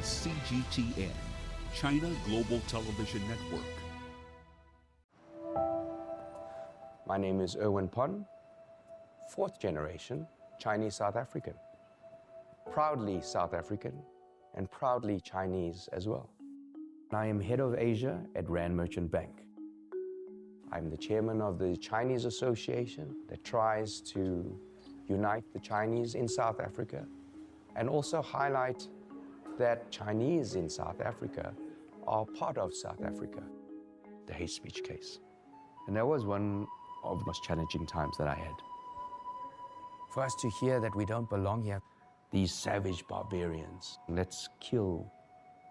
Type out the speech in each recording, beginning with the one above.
CGTN, China Global Television Network. My name is Erwin Pon, fourth generation Chinese South African. Proudly South African and proudly Chinese as well. I am head of Asia at Rand Merchant Bank. I'm the chairman of the Chinese Association that tries to unite the Chinese in South Africa and also highlight that Chinese in South Africa are part of South Africa, the hate speech case. And that was one of the most challenging times that I had. For us to hear that we don't belong here, these savage barbarians, let's kill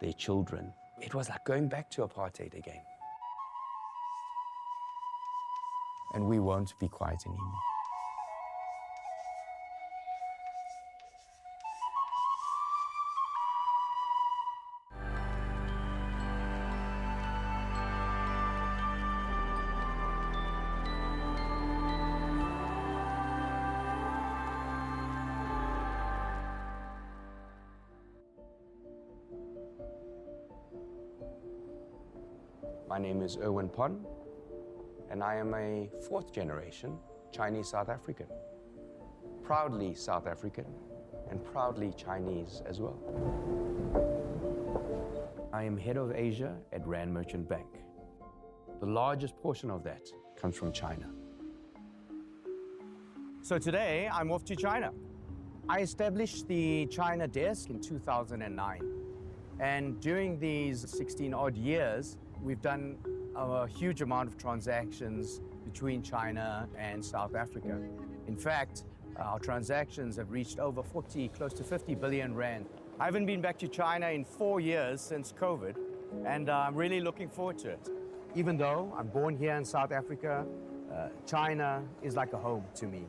their children. It was like going back to apartheid again. And we won't be quiet anymore. My name is Erwin Pon, and I am a fourth generation Chinese South African. Proudly South African and proudly Chinese as well. I am head of Asia at Rand Merchant Bank. The largest portion of that comes from China. So today I'm off to China. I established the China desk in 2009. And during these 16 odd years, we've done a huge amount of transactions between China and South Africa. In fact, our transactions have reached over 40, close to 50 billion rand. I haven't been back to China in 4 years since COVID, and I'm really looking forward to it. Even though I'm born here in South Africa, China is like a home to me.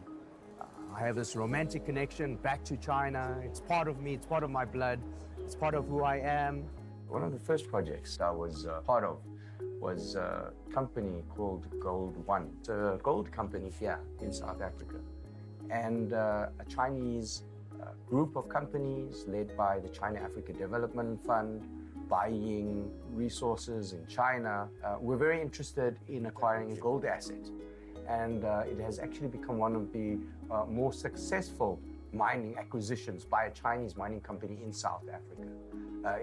I have this romantic connection back to China. It's part of me, it's part of my blood, it's part of who I am. One of the first projects I was part of was a company called Gold One. It's a gold company here in South Africa. And a Chinese group of companies led by the China-Africa Development Fund, buying resources in China, were very interested in acquiring a gold asset. And it has actually become one of the more successful mining acquisitions by a Chinese mining company in South Africa.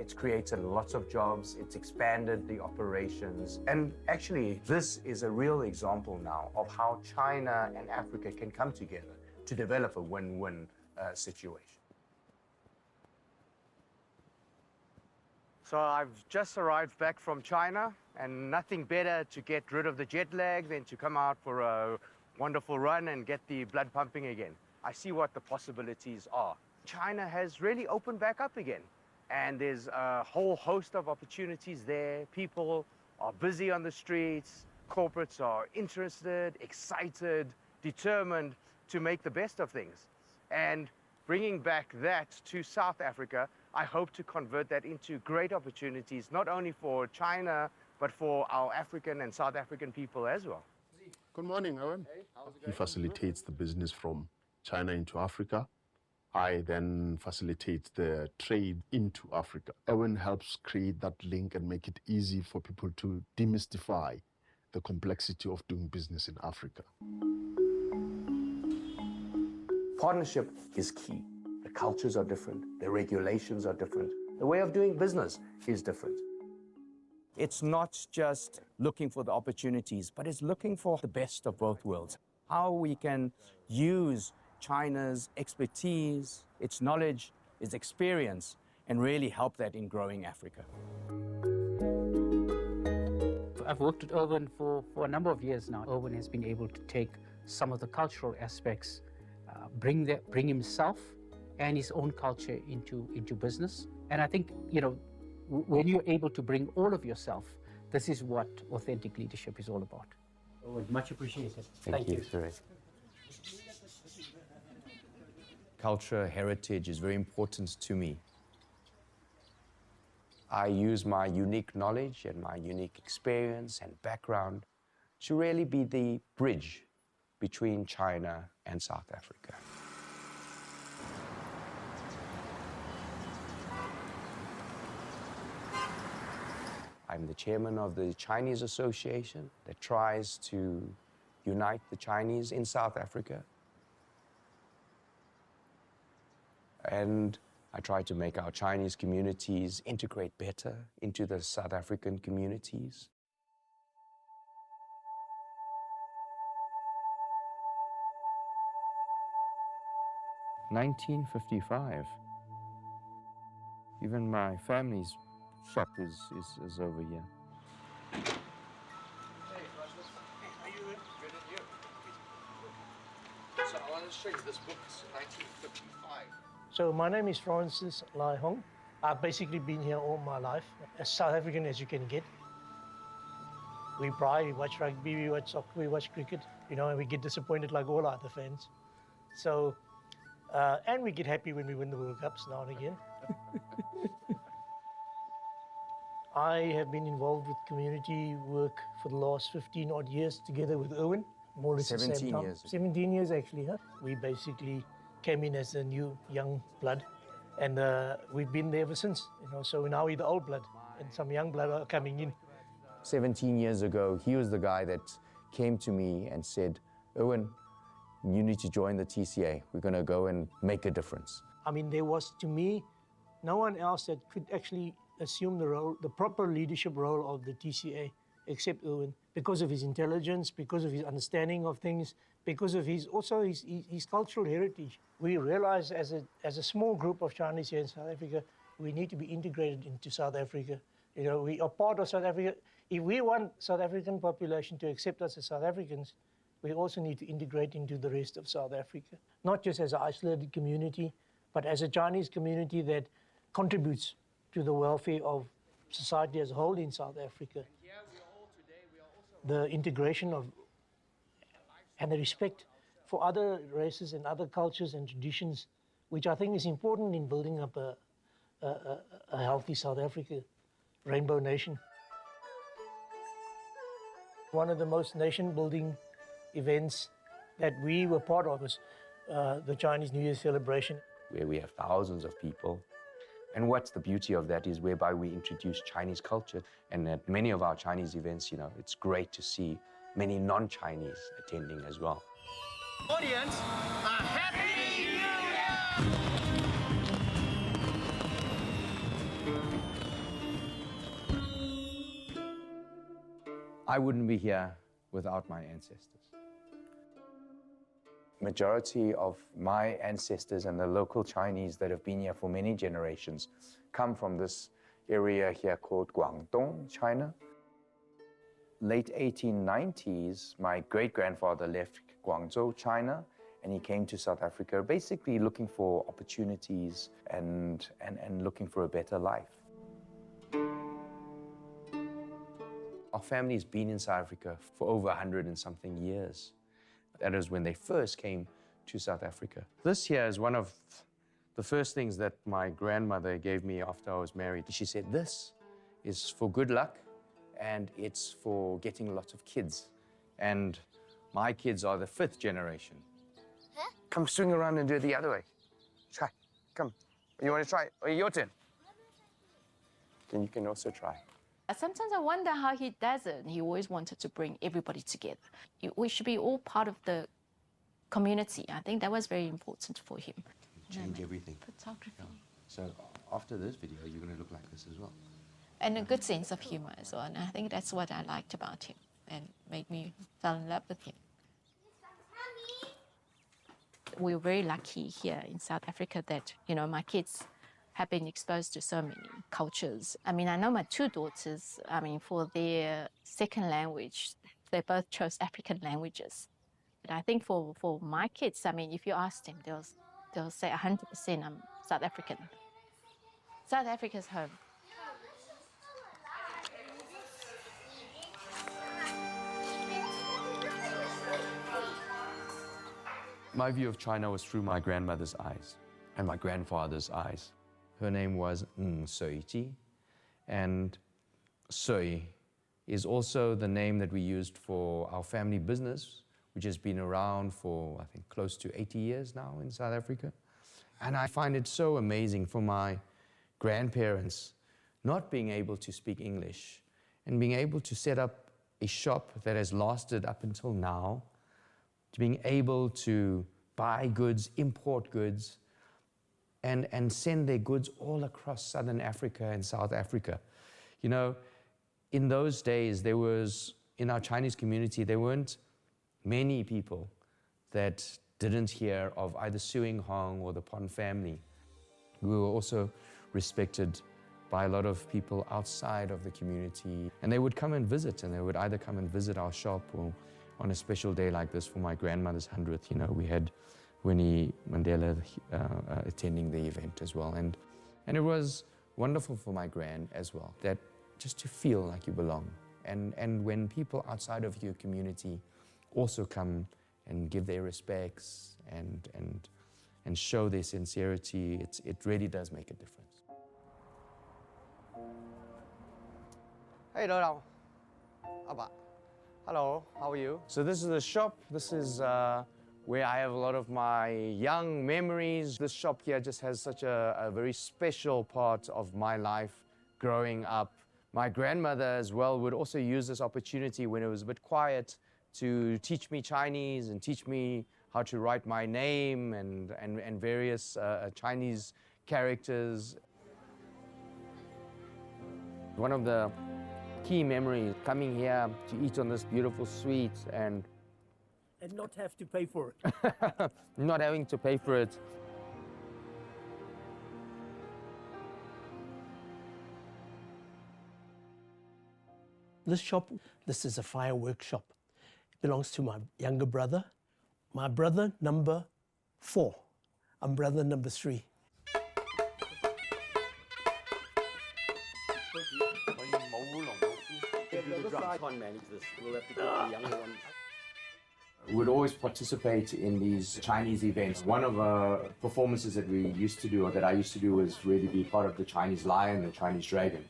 It's created lots of jobs, it's expanded the operations, and actually this is a real example now of how China and Africa can come together to develop a win-win situation. So I've just arrived back from China, and nothing better to get rid of the jet lag than to come out for a wonderful run and get the blood pumping again. I see what the possibilities are. China has really opened back up again. And there's a whole host of opportunities there. People are busy on the streets. Corporates are interested, excited, determined to make the best of things. And bringing back that to South Africa, I hope to convert that into great opportunities, not only for China, but for our African and South African people as well. Good morning, Erwin. Hey, how's it going? He facilitates the business from China into Africa. I then facilitate the trade into Africa. Erwin helps create that link and make it easy for people to demystify the complexity of doing business in Africa. Partnership is key. The cultures are different, the regulations are different, the way of doing business is different. It's not just looking for the opportunities, but it's looking for the best of both worlds. How we can use China's expertise, its knowledge, its experience, and really help that in growing Africa. I've worked with Erwin for a number of years now. Erwin has been able to take some of the cultural aspects, bring himself and his own culture into business. And I think, when you're able to bring all of yourself, this is what authentic leadership is all about. Erwin, much appreciated. Thank you, sir. Culture, heritage is very important to me. I use my unique knowledge and my unique experience and background to really be the bridge between China and South Africa. I'm the chairman of the Chinese Association that tries to unite the Chinese in South Africa. And I try to make our Chinese communities integrate better into the South African communities. "1955. Even my family's shop is over here." So I want to show you this book. It's 1955. So my name is Francis Lai Hong. I've basically been here all my life, as South African as you can get. We cry, we watch rugby, we watch soccer, we watch cricket, you know, and we get disappointed like all other fans. So, and we get happy when we win the World Cups now and again. I have been involved with community work for the last 15 odd years together with Erwin, more or less the same 17 time. years. 17 years actually, huh? We basically came in as a new young blood, and we've been there ever since, you know, so now we're the old blood and some young blood are coming in. 17 years ago, he was the guy that came to me and said, "Erwin, you need to join the TCA. We're going to go and make a difference." I mean, there was, to me, no one else that could actually assume the role, the proper leadership role of the TCA, except Erwin, because of his intelligence, because of his understanding of things, because of his cultural heritage. We realized as a small group of Chinese here in South Africa, we need to be integrated into South Africa. You know, we are part of South Africa. If we want South African population to accept us as South Africans, we also need to integrate into the rest of South Africa, not just as an isolated community, but as a Chinese community that contributes to the welfare of society as a whole in South Africa. The integration of and the respect for other races and other cultures and traditions, which I think is important in building up a healthy South Africa, rainbow nation. One of the most nation-building events that we were part of was the Chinese New Year celebration. Where we have thousands of people. And what's the beauty of that is whereby we introduce Chinese culture. And at many of our Chinese events, you know, it's great to see many non-Chinese attending as well. Audience, a Happy New Year! I wouldn't be here without my ancestors. Majority of my ancestors and the local Chinese that have been here for many generations come from this area here called Guangdong, China. Late 1890s, my great-grandfather left Guangzhou, China, and he came to South Africa basically looking for opportunities and looking for a better life. Our family's been in South Africa for over 100 and something years. That is when they first came to South Africa. This here is one of the first things that my grandmother gave me after I was married. She said, "This is for good luck and it's for getting lots of kids." And my kids are the 5th generation. Huh? Come swing around and do it the other way. Try. Come. You want to try? Oh, your turn. Then you can also try. Sometimes I wonder how he does it. He always wanted to bring everybody together. We should be all part of the community. I think that was very important for him. Change everything. Photography. Yeah. So after this video, you're going to look like this as well. And a good sense of humor as well. And I think that's what I liked about him and made me fall in love with him. We're very lucky here in South Africa that, you know, my kids have been exposed to so many cultures. I mean, I know my 2 daughters, I mean, for their second language, they both chose African languages. But I think for my kids, I mean, if you ask them, they'll say 100% I'm South African. South Africa's home. My view of China was through my grandmother's eyes and my grandfather's eyes. Her name was Sui, and Sui is also the name that we used for our family business, which has been around for, I think, close to 80 years now in South Africa. And I find it so amazing for my grandparents not being able to speak English And being able to set up a shop that has lasted up until now, to being able to buy goods, import goods, and send their goods all across Southern Africa and South Africa. You know, in those days, there was, in our Chinese community, there weren't many people that didn't hear of either Suing Hong or the Pon family. We were also respected by a lot of people outside of the community. And they would come and visit, and they would either come and visit our shop, or on a special day like this for my grandmother's 100th, you know, we had Winnie Mandela attending the event as well. And it was wonderful for my gran as well, that just to feel like you belong. And when people outside of your community also come and give their respects and show their sincerity, it really does make a difference. Hey, Dodao. Hello, how are you? So this is the shop. This is where I have a lot of my young memories. This shop here just has such a very special part of my life growing up. My grandmother as well would also use this opportunity when it was a bit quiet to teach me Chinese and teach me how to write my name and various Chinese characters. One of the key memories, coming here to eat on this beautiful sweet and not have to pay for it. not having to pay for it. This shop, this is a fireworks shop. It belongs to my younger brother. My brother number 4. I'm brother number 3. Can't manage this. We'll have to get the younger ones. Would always participate in these Chinese events. One of the performances that we used to do, or that I used to do, was really be part of the Chinese lion, the Chinese dragon.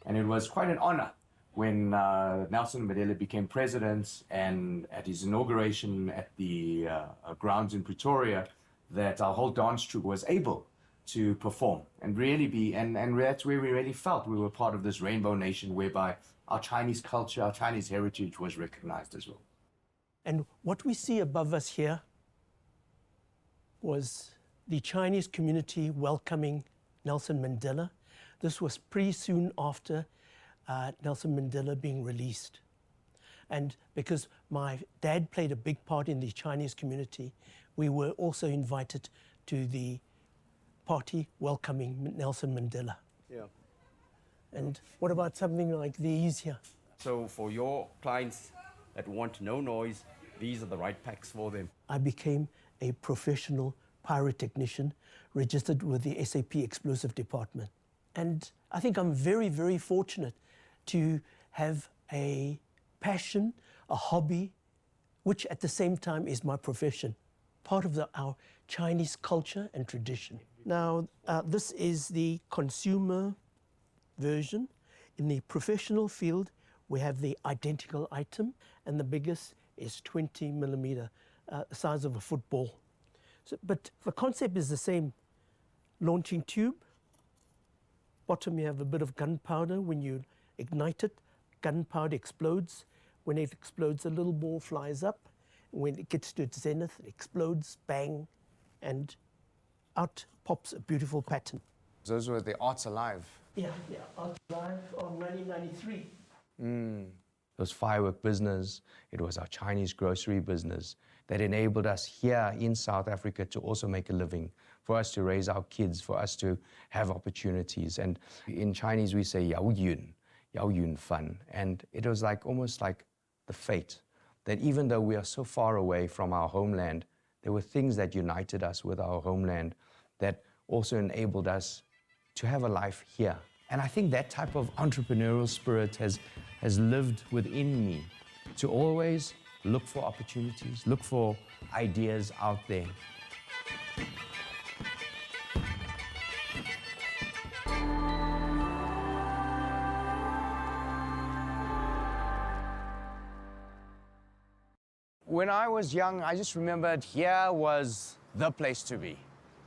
And it was quite an honor when Nelson Mandela became president, and at his inauguration at the grounds in Pretoria, that our whole dance troupe was able to perform and really be, and that's where we really felt we were part of this rainbow nation, whereby our Chinese culture, our Chinese heritage was recognized as well. And what we see above us here was the Chinese community welcoming Nelson Mandela. This was soon after Nelson Mandela being released. And because my dad played a big part in the Chinese community, we were also invited to the party welcoming Nelson Mandela. Yeah. And what about something like these here? So for your clients that want no noise, these are the right packs for them. I became a professional pyrotechnician registered with the SAP Explosive Department. And I think I'm very, very fortunate to have a passion, a hobby, which at the same time is my profession, part of our Chinese culture and tradition. Now, this is the consumer version. In the professional field, we have the identical item, and the biggest is 20 millimeter, the size of a football. So, but the concept is the same. Launching tube, bottom you have a bit of gunpowder. When you ignite it, gunpowder explodes. When it explodes, a little ball flies up. When it gets to its zenith, it explodes, bang, and out pops a beautiful pattern. Those were the Arts Alive. Yeah, Arts Alive on 1993. It was firework business, it was our Chinese grocery business that enabled us here in South Africa to also make a living, for us to raise our kids, for us to have opportunities. And in Chinese we say Yao Yun Fan. And it was like almost like the fate that even though we are so far away from our homeland, there were things that united us with our homeland that also enabled us to have a life here. And I think that type of entrepreneurial spirit has lived within me, to always look for opportunities, look for ideas out there. When I was young, I just remembered here was the place to be.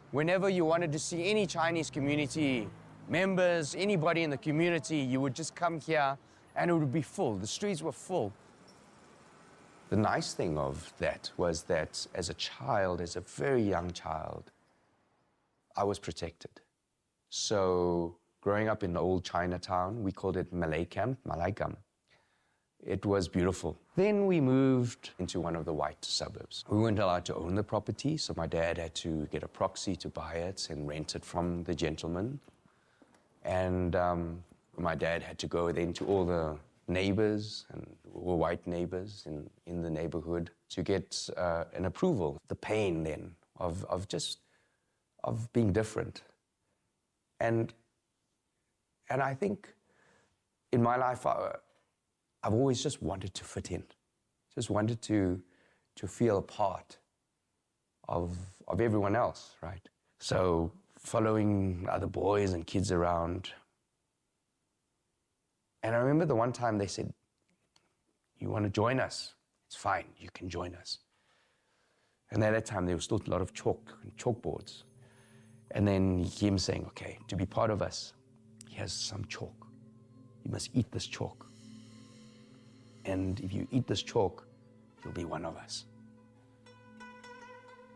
Whenever you wanted to see any Chinese community members, anybody in the community, you would just come here and it would be full. The streets were full. The nice thing of that was that as a child, as a very young child, I was protected. So growing up in the old Chinatown, we called it Malay Camp, Malaykam. It was beautiful. Then we moved into one of the white suburbs. We weren't allowed to own the property, so my dad had to get a proxy to buy it and rent it from the gentleman. And my dad had to go then to all the neighbors and all white neighbors in the neighborhood to get an approval. The pain then of being different. And I think in my life, I've always just wanted to fit in, just wanted to feel a part of everyone else, right? So following other boys and kids around. And I remember the one time they said, "You want to join us? It's fine, you can join us." And at that time, there was still a lot of chalkboards. And then him saying, "Okay, to be part of us, here's some chalk. You must eat this chalk. And if you eat this chalk, you'll be one of us."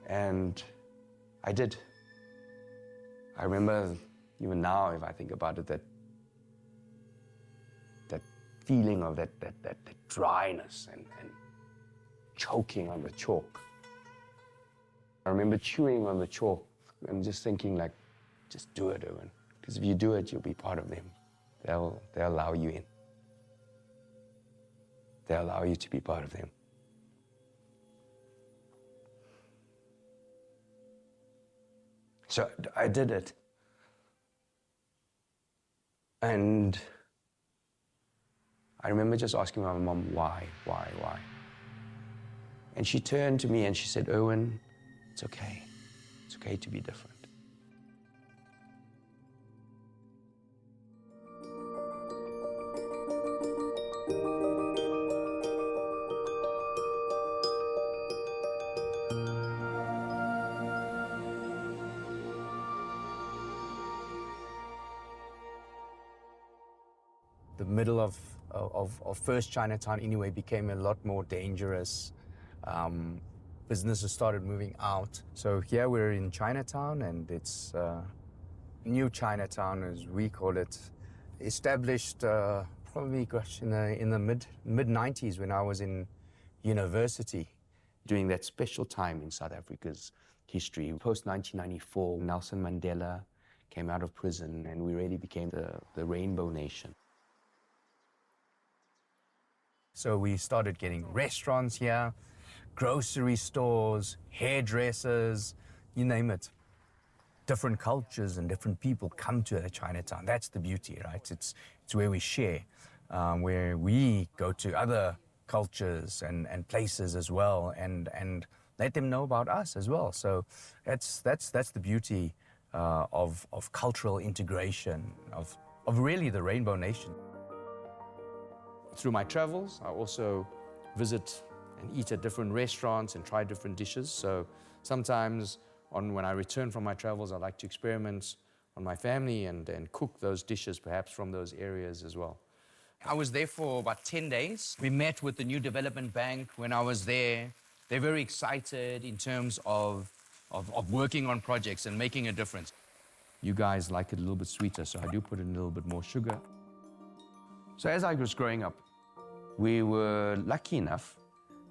And I did. I remember, even now, if I think about it, that feeling of that dryness and choking on the chalk. I remember chewing on the chalk and just thinking, like, just do it, Erwin. Because if you do it, you'll be part of them. They'll allow you in. They allow you to be part of them. So I did it. And I remember just asking my mom, why? And she turned to me and she said, "Erwin, it's okay. It's okay to be different." The middle of first Chinatown anyway became a lot more dangerous. Businesses started moving out. So here we're in Chinatown, and it's new Chinatown, as we call it, established probably, gosh, in the mid-90s when I was in university. During that special time in South Africa's history, post-1994, Nelson Mandela came out of prison, and we really became the Rainbow Nation. So we started getting restaurants here, grocery stores, hairdressers, you name it. Different cultures and different people come to Chinatown. That's the beauty, right? It's where we share, where we go to other cultures and places as well, and let them know about us as well. So that's the beauty of cultural integration, of really the Rainbow Nation. Through my travels, I also visit and eat at different restaurants and try different dishes. So sometimes when I return from my travels, I like to experiment on my family and cook those dishes perhaps from those areas as well. I was there for about 10 days. We met with the New Development Bank when I was there. They're very excited in terms of working on projects and making a difference. You guys like it a little bit sweeter, so I do put in a little bit more sugar. So as I was growing up, we were lucky enough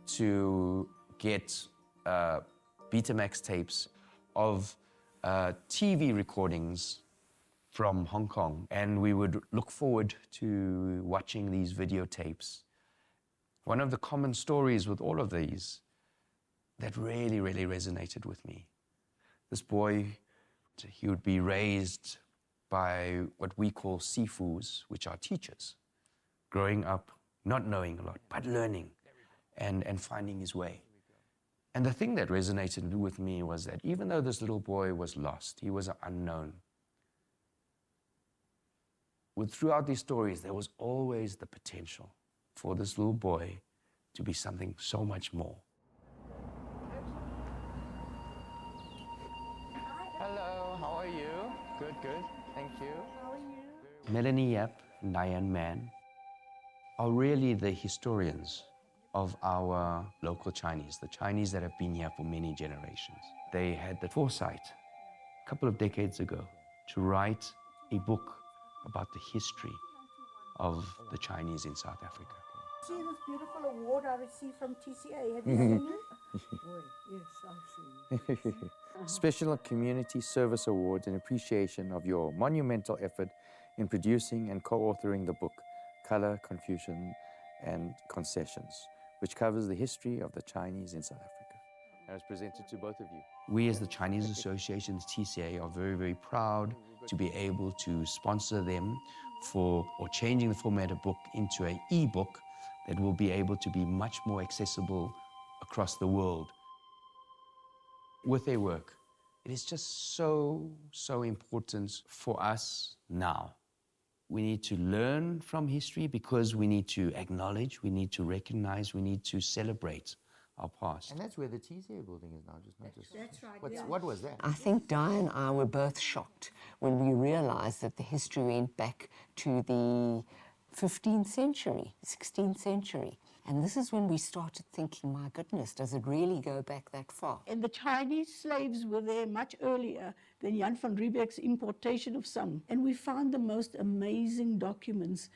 to get Betamax tapes of TV recordings from Hong Kong, and we would look forward to watching these videotapes. One of the common stories with all of these that really, really resonated with me. This boy, he would be raised by what we call sifus, which are teachers, growing up not knowing a lot, but learning and finding his way. And the thing that resonated with me was that even though this little boy was lost, he was an unknown. Throughout these stories, there was always the potential for this little boy to be something so much more. Hello, how are you? Good, thank you. How are you? Melanie Yap, Nyan Man. are really the historians of our local Chinese, the Chinese that have been here for many generations. They had the foresight a couple of decades ago to write a book about the history of the Chinese in South Africa. See this beautiful award I received from TCA. Have you seen it? Yes, I've seen it. Special Community Service Award in appreciation of your monumental effort in producing and co-authoring the book, Color, Confusion and Concessions, which covers the history of the Chinese in South Africa. And was presented to both of you. We as the Chinese Association, TCA, are very, very proud to be able to sponsor them for changing the format of book into an e-book that will be able to be much more accessible across the world. With their work, it is just so important for us now. We need to learn from history because we need to acknowledge, we need to recognize, we need to celebrate our past. And that's where the TCA building is now, just not just... That's right. What was that? I think Di and I were both shocked when we realized that the history went back to the 15th century, 16th century. And this is when we started thinking, my goodness, does it really go back that far? And the Chinese slaves were there much earlier than Jan van Riebeck's importation of some. And we found the most amazing documents,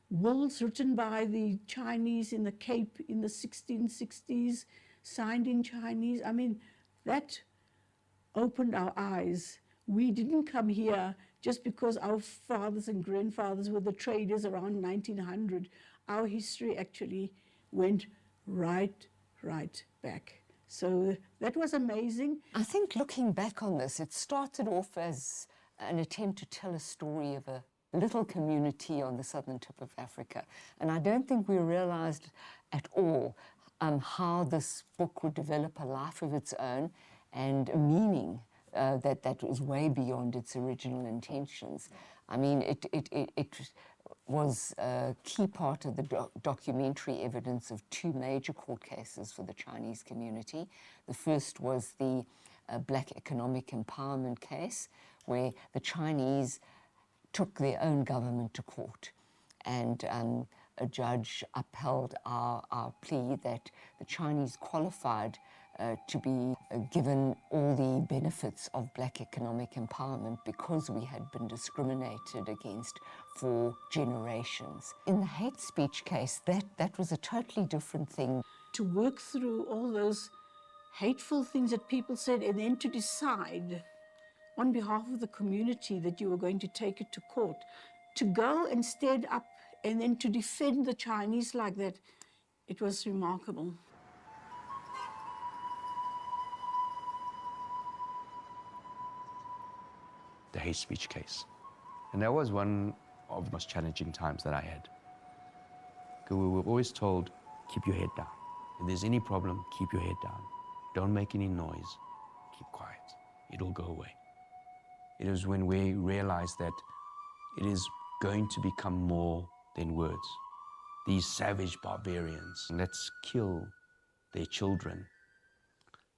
wills written by the Chinese in the Cape in the 1660s, signed in Chinese. I mean, that opened our eyes. We didn't come here just because our fathers and grandfathers were the traders around 1900. Our history actually went right back. So that was amazing. I think looking back on this, it started off as an attempt to tell a story of a little community on the southern tip of Africa. And I don't think we realized at all how this book would develop a life of its own and a meaning that was way beyond its original intentions. I mean, it was a key part of the documentary evidence of two major court cases for the Chinese community. The first was the Black Economic Empowerment case, where the Chinese took their own government to court, and a judge upheld our plea that the Chinese qualified to be given all the benefits of Black economic empowerment because we had been discriminated against for generations. In the hate speech case, that was a totally different thing. To work through all those hateful things that people said and then to decide on behalf of the community that you were going to take it to court, to go and stand up and then to defend the Chinese like that, it was remarkable. The hate speech case. And that was one of the most challenging times that I had. Because we were always told, keep your head down. If there's any problem, keep your head down. Don't make any noise. Keep quiet. It'll go away. It was when we realized that it is going to become more than words. These savage barbarians, let's kill their children.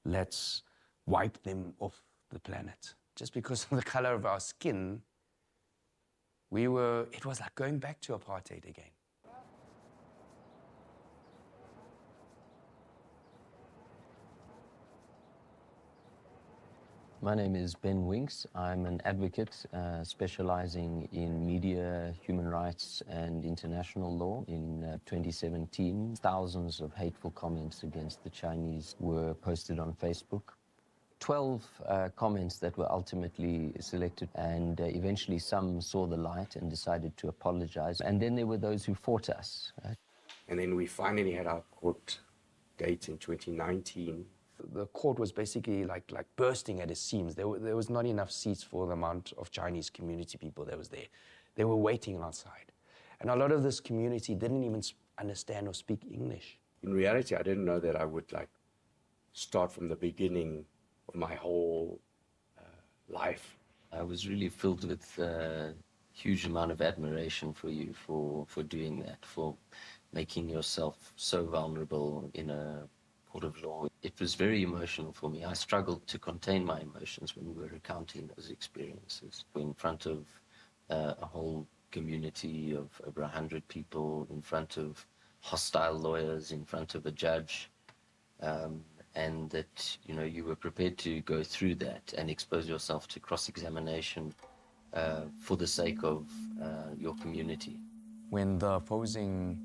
Let's wipe them off the planet. Just because of the color of our skin, it was like going back to apartheid again. My name is Ben Winks. I'm an advocate specializing in media, human rights, and international law. In 2017, thousands of hateful comments against the Chinese were posted on Facebook. 12 comments that were ultimately selected, and eventually some saw the light and decided to apologize. And then there were those who fought us. And then we finally had our court date in 2019. The court was basically like bursting at its seams. There was not enough seats for the amount of Chinese community people that was there. They were waiting outside. And a lot of this community didn't even understand or speak English. In reality, I didn't know that I would start from the beginning of my whole life. I was really filled with a huge amount of admiration for you for doing that, for making yourself so vulnerable in a court of law. It was very emotional for me. I struggled to contain my emotions when we were recounting those experiences in front of a whole community of over 100 people in front of hostile lawyers, in front of a judge, and that, you know, you were prepared to go through that and expose yourself to cross-examination for the sake of your community. When the opposing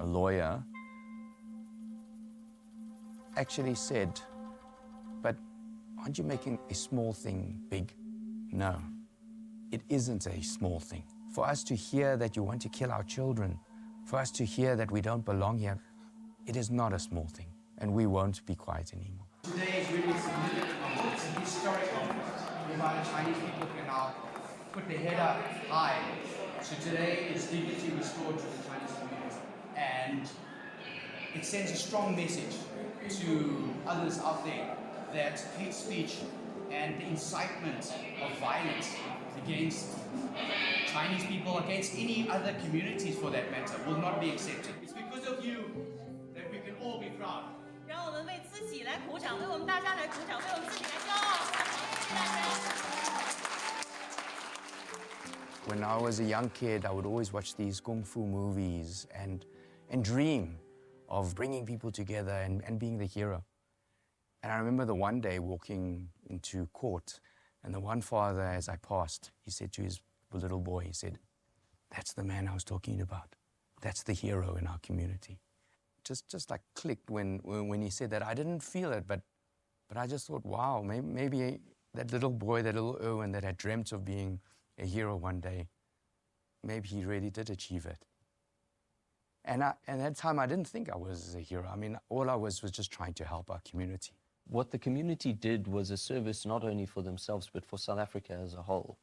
lawyer actually said, but aren't you making a small thing big? No, it isn't a small thing. For us to hear that you want to kill our children, for us to hear that we don't belong here, it is not a small thing, and we won't be quiet anymore. Today is really a significant moment. It's a historic moment whereby the Chinese people can now put their head up high. So today is dignity restored to the Chinese community. And it sends a strong message to others out there that hate speech and the incitement of violence against Chinese people, against any other communities for that matter, will not be accepted. It's because of you that we can all be proud. 让我们为自己来鼓掌，为我们大家来鼓掌，为我们自己来骄傲。谢谢大家。 When I was a young kid, I would always watch these kung fu movies and dream of bringing people together and being the hero. And I remember the one day walking into court, and the one father, as I passed, he said to his little boy, he said, "That's the man I was talking about. That's the hero in our community." Just like clicked when he said that. I didn't feel it, but I just thought, wow, maybe that little boy, that little Erwin that had dreamt of being a hero one day, maybe he really did achieve it. And at that time, I didn't think I was a hero. I mean, all I was just trying to help our community. What the community did was a service not only for themselves, but for South Africa as a whole.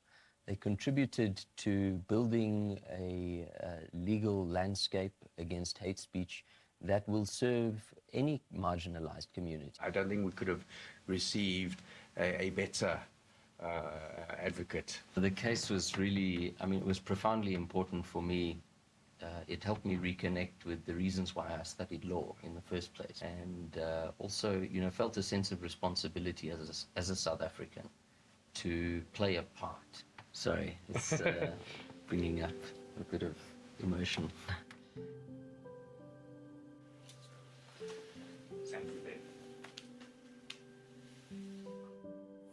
They contributed to building a legal landscape against hate speech that will serve any marginalized community. I don't think we could have received a better advocate. The case was really, I mean, it was profoundly important for me. It helped me reconnect with the reasons why I studied law in the first place, and also, you know, felt a sense of responsibility as a South African to play a part. Sorry, it's bringing up a bit of emotion.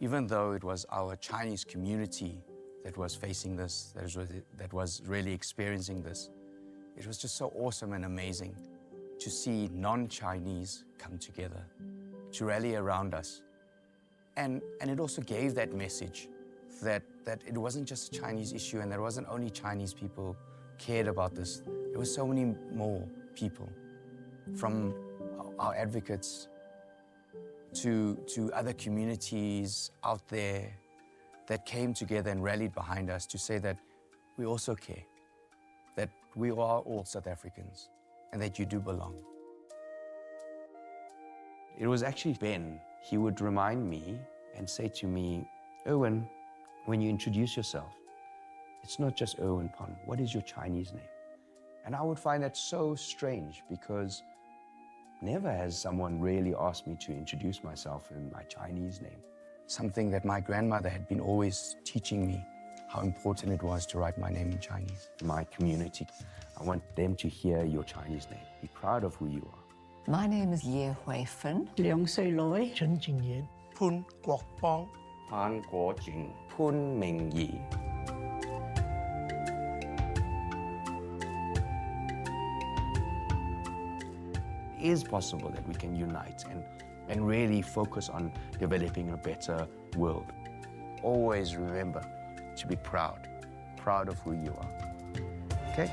Even though it was our Chinese community that was facing this, that was really experiencing this, it was just so awesome and amazing to see non-Chinese come together, to rally around us. And it also gave that message that it wasn't just a Chinese issue, and there wasn't only Chinese people cared about this. There were so many more people, from our advocates to other communities out there that came together and rallied behind us to say that we also care, that we are all South Africans, and that you do belong. It was actually Ben. He would remind me and say to me, "Erwin, when you introduce yourself, it's not just Erwin Pon. What is your Chinese name?" And I would find that so strange, because never has someone really asked me to introduce myself in my Chinese name. Something that my grandmother had been always teaching me, how important it was to write my name in Chinese. My community, I want them to hear your Chinese name. Be proud of who you are. My name is Ye Hui Fen. Liang Sei Loi. Chen Jingyan. Pun Kwok Pong. Han Guo Jing. Pun Ming Yi. It is possible that we can unite and really focus on developing a better world. Always remember to be proud of who you are. Okay?